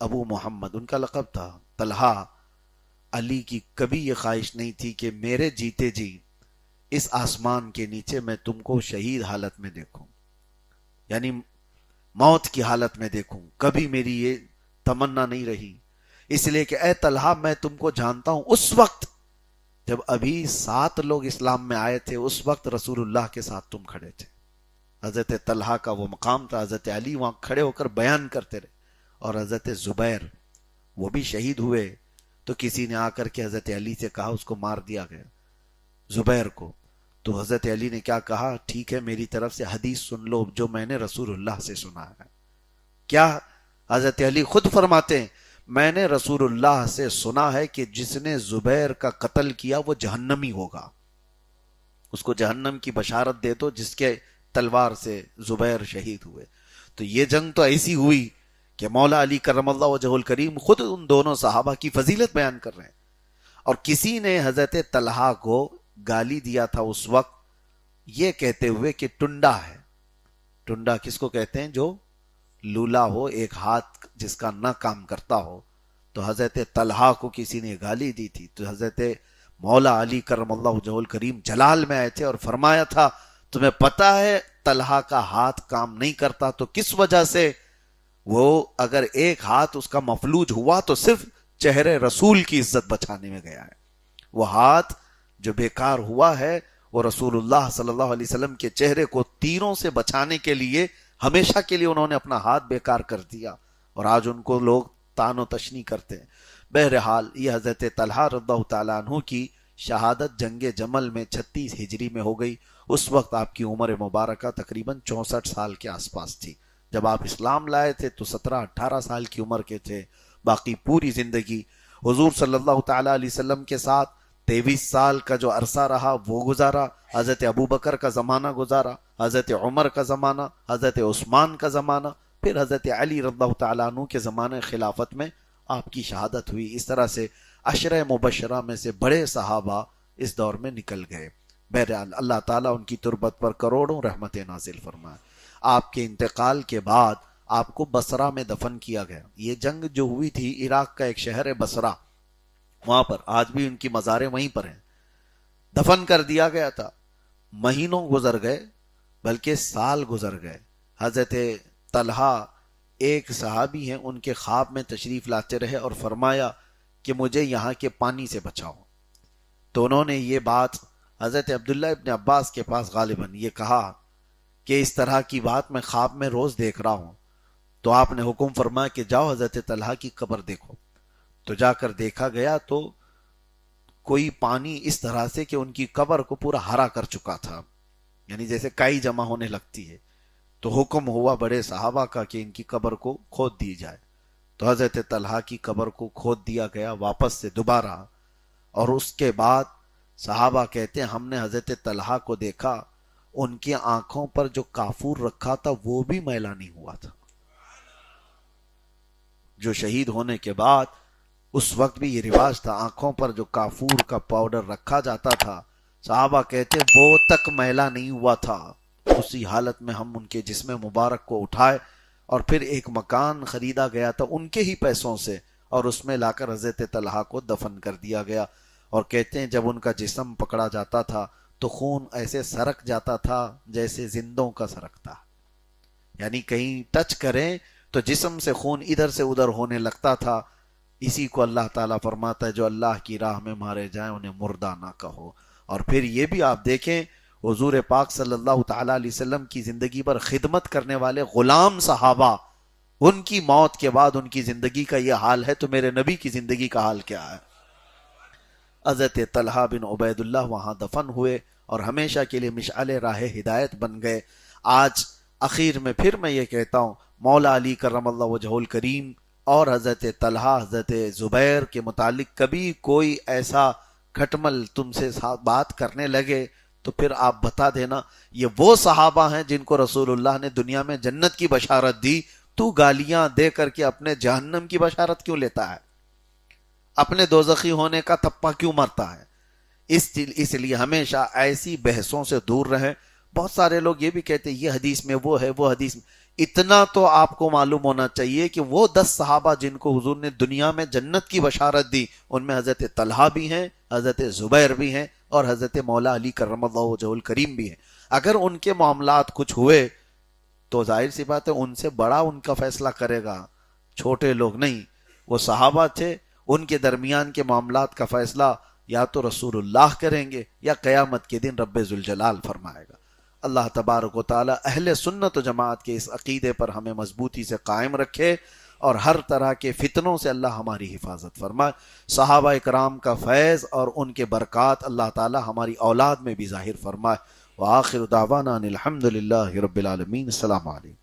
A: ابو محمد، ان کا لقب تھا طلحہ، علی کی کبھی یہ خواہش نہیں تھی کہ میرے جیتے جی اس آسمان کے نیچے میں تم کو شہید حالت میں دیکھوں، یعنی موت کی حالت میں دیکھوں. کبھی میری یہ تمنا نہیں رہی، اس لیے کہ اے طلحہ میں تم کو جانتا ہوں اس وقت جب ابھی 7 لوگ اسلام میں آئے تھے، اس وقت رسول اللہ کے ساتھ تم کھڑے تھے. حضرت طلحہ کا وہ مقام تھا، حضرت علی وہاں کھڑے ہو کر بیان کرتے رہے. اور حضرت زبیر وہ بھی شہید ہوئے، تو کسی نے آ کر کے حضرت علی سے کہا اس کو مار دیا گیا زبیر کو. تو حضرت علی نے کیا کہا؟ ٹھیک ہے میری طرف سے حدیث سن لو جو میں نے رسول اللہ سے سنا ہے. کیا؟ حضرت علی خود فرماتے ہیں میں نے رسول اللہ سے سنا ہے کہ جس نے زبیر کا قتل کیا وہ جہنمی ہوگا، اس کو جہنم کی بشارت دے دو جس کے تلوار سے زبیر شہید ہوئے. تو یہ جنگ تو ایسی ہوئی کہ مولا علی کرم اللہ وجہہ الکریم خود ان دونوں صحابہ کی فضیلت بیان کر رہے ہیں. اور کسی نے حضرت طلحہ کو گالی دیا تھا اس وقت یہ کہتے ہوئے کہ ٹنڈا ہے. ٹنڈا کس کو کہتے ہیں؟ جو لولا ہو، ایک ہاتھ جس کا نہ کام کرتا ہو. تو حضرت طلحہ کو کسی نے گالی دی تھی. تو حضرت مولا علی کرم اللہ وجہہ الکریم جلال میں آئے تھے اور فرمایا تھا تمہیں پتا ہے طلحہ کا ہاتھ کام نہیں کرتا تو کس وجہ سے؟ وہ اگر ایک ہاتھ اس کا مفلوج ہوا تو صرف چہرے رسول کی عزت بچانے میں گیا ہے. وہ ہاتھ جو بیکار ہوا ہے وہ رسول اللہ صلی اللہ علیہ وسلم کے چہرے کو تیروں سے بچانے کے لیے ہمیشہ کے لیے انہوں نے اپنا ہاتھ بیکار کر دیا، اور آج ان کو لوگ تان و تشنی کرتے ہیں. بہرحال یہ حضرت طلحہ رضی اللہ تعالیٰ عنہ کی شہادت جنگ جمل میں 36 ہجری میں ہو گئی. اس وقت آپ کی عمر مبارکہ تقریباً 64 سال کے آس پاس تھی. جب آپ اسلام لائے تھے تو 17-18 سال کی عمر کے تھے. باقی پوری زندگی حضور صلی اللہ تعالیٰ علیہ وسلم کے ساتھ 23 سال کا جو عرصہ رہا وہ گزارا. حضرت ابوبکر کا زمانہ گزارا، حضرت عمر کا زمانہ، حضرت عثمان کا زمانہ، پھر حضرت علی رضی اللہ تعالیٰ عنہ کے زمانے خلافت میں آپ کی شہادت ہوئی. اس طرح سے عشرہ مبشرہ میں سے بڑے صحابہ اس دور میں نکل گئے. بہرحال اللہ تعالیٰ ان کی تربت پر کروڑوں رحمت نازل فرمائے. آپ کے انتقال کے بعد آپ کو بصرہ میں دفن کیا گیا. یہ جنگ جو ہوئی تھی عراق کا ایک شہر ہے بصرہ، وہاں پر آج بھی ان کی مزاریں وہیں پر ہیں. دفن کر دیا گیا تھا. مہینوں گزر گئے بلکہ سال گزر گئے. حضرت طلحہ ایک صحابی ہیں، ان کے خواب میں تشریف لاتے رہے اور فرمایا کہ مجھے یہاں کے پانی سے بچاؤ. تو انہوں نے یہ بات حضرت عبداللہ ابن عباس کے پاس غالباً یہ کہا کہ اس طرح کی بات میں خواب میں روز دیکھ رہا ہوں. تو آپ نے حکم فرمایا کہ جاؤ حضرت طلحہ کی قبر دیکھو. تو جا کر دیکھا گیا تو کوئی پانی اس طرح سے کہ ان کی قبر کو پورا ہرا کر چکا تھا، یعنی جیسے کائی جمع ہونے لگتی ہے۔ تو حکم ہوا بڑے صحابہ کا کہ ان کی قبر کو کھود دی جائے۔ تو حضرت طلحہ کی قبر کو کھود دیا گیا واپس سے دوبارہ، اور اس کے بعد صحابہ کہتے ہیں ہم نے حضرت طلحہ کو دیکھا، ان کی آنکھوں پر جو کافور رکھا تھا وہ بھی میلا نہیں ہوا تھا۔ جو شہید ہونے کے بعد اس وقت بھی یہ رواج تھا، آنکھوں پر جو کافور کا پاؤڈر رکھا جاتا تھا، صحابہ کہتے وہ تک میلا نہیں ہوا تھا۔ اسی حالت میں ہم ان کے جسم مبارک کو اٹھائے اور پھر ایک مکان خریدا گیا تھا ان کے ہی پیسوں سے، اور اس میں لا کر حضرت طلحہ کو دفن کر دیا گیا۔ اور کہتے ہیں جب ان کا جسم پکڑا جاتا تھا تو خون ایسے سرک جاتا تھا جیسے زندوں کا سرکتا، یعنی کہیں ٹچ کریں تو جسم سے خون ادھر سے ادھر ہونے لگتا تھا۔ اسی کو اللہ تعالیٰ فرماتا ہے جو اللہ کی راہ میں مارے جائیں انہیں مردہ نہ کہو۔ اور پھر یہ بھی آپ دیکھیں حضور پاک صلی اللہ تعالیٰ علیہ وسلم کی زندگی پر خدمت کرنے والے غلام صحابہ، ان کی موت کے بعد ان کی زندگی کا یہ حال ہے، تو میرے نبی کی زندگی کا حال کیا ہے؟ حضرت طلحہ بن عبید اللہ وہاں دفن ہوئے اور ہمیشہ کے لیے مشعل راہ ہدایت بن گئے۔ آج اخیر میں پھر میں یہ کہتا ہوں، مولا علی کرم اللہ وجہہ الکریم اور حضرت طلحہ حضرت زبیر کے متعلق کبھی کوئی ایسا کھٹمل تم سے بات کرنے لگے تو پھر آپ بتا دینا یہ وہ صحابہ ہیں جن کو رسول اللہ نے دنیا میں جنت کی بشارت دی، تو گالیاں دے کر کے اپنے جہنم کی بشارت کیوں لیتا ہے؟ اپنے دوزخی ہونے کا تپا کیوں مرتا ہے؟ اس لیے ہمیشہ ایسی بحثوں سے دور رہیں۔ بہت سارے لوگ یہ بھی کہتے ہیں یہ حدیث میں وہ ہے، وہ حدیث میں، اتنا تو آپ کو معلوم ہونا چاہیے کہ وہ 10 صحابہ جن کو حضور نے دنیا میں جنت کی بشارت دی، ان میں حضرت طلحہ بھی ہیں، حضرت زبیر بھی ہیں، اور حضرت مولا علی کرم اللہ وجہہ الکریم بھی ہیں۔ اگر ان کے معاملات کچھ ہوئے تو ظاہر سی بات ہے ان سے بڑا ان کا فیصلہ کرے گا، چھوٹے لوگ نہیں۔ وہ صحابہ تھے، ان کے درمیان کے معاملات کا فیصلہ یا تو رسول اللہ کریں گے یا قیامت کے دن رب ذوالجلال فرمائے گا۔ اللہ تبارک و تعالی اہل سنت و جماعت کے اس عقیدے پر ہمیں مضبوطی سے قائم رکھے اور ہر طرح کے فتنوں سے اللہ ہماری حفاظت فرمائے۔ صحابہ اکرام کا فیض اور ان کے برکات اللہ تعالی ہماری اولاد میں بھی ظاہر فرمائے۔ وآخر دعوانا ان الحمد للہ رب العالمین۔ السلام علیکم۔